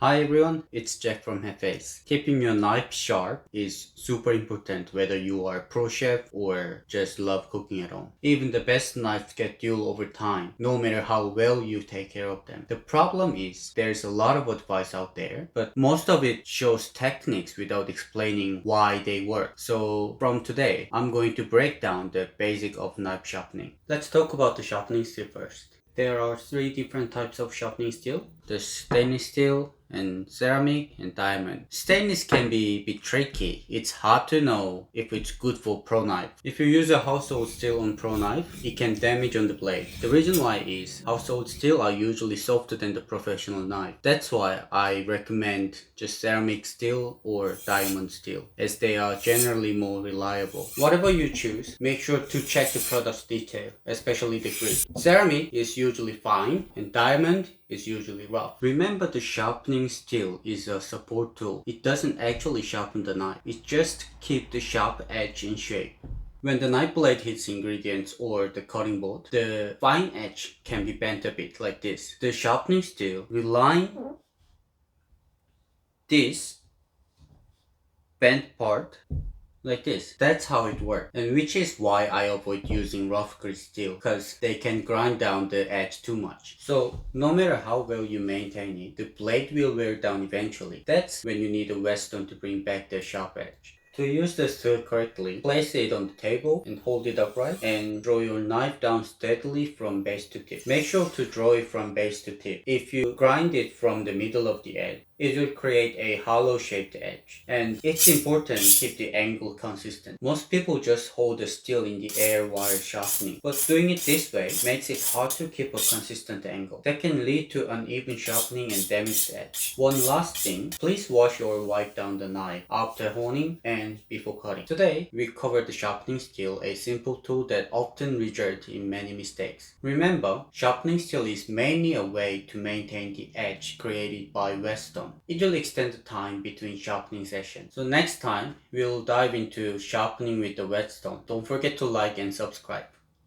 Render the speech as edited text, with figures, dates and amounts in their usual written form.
Hi everyone, it's Jack from Hefes. Keeping your knife sharp is super important whether you are a pro chef or just love cooking at home. Even the best knives get dull over time, no matter how well you take care of them. The problem is there's a lot of advice out there, but most of it shows techniques without explaining why they work. So from today, I'm going to break down the basic of knife sharpening. Let's talk about the sharpening steel first. There are three different types of sharpening steel. The stainless steel, and ceramic and diamond. Stainless can be a bit tricky. It's hard to know if it's good for pro knife. If you use a household steel on pro knife, it can damage on the blade. The reason why is household steel are usually softer than the professional knife. That's why I recommend just ceramic steel or diamond steel, as they are generally more reliable. Whatever you choose, make sure to check the product's detail, especially the grip. Ceramic is usually fine and diamond is usually rough. Remember, the sharpening steel is a support tool. It doesn't actually sharpen the knife. It just keeps the sharp edge in shape. When the knife blade hits ingredients or the cutting board, the fine edge can be bent a bit like this. The sharpening steel relying this bent part like this. That's how it works. And which is why I avoid using rough grit steel, because they can grind down the edge too much. So no matter how well you maintain it, the blade will wear down eventually. That's when you need a whetstone to bring back the sharp edge. To use the steel correctly, place it on the table and hold it upright and draw your knife down steadily from base to tip. Make sure to draw it from base to tip. If you grind it from the middle of the edge, it will create a hollow shaped edge. And it's important to keep the angle consistent. Most people just hold the steel in the air while sharpening, but doing it this way makes it hard to keep a consistent angle. That can lead to uneven sharpening and damaged edge. One last thing, please wash or wipe down the knife after honing and before cutting. Today, we covered the sharpening steel, a simple tool that often results in many mistakes. Remember, sharpening steel is mainly a way to maintain the edge created by whetstone. It will extend the time between sharpening sessions. So next time, we'll dive into sharpening with the whetstone. Don't forget to like and subscribe.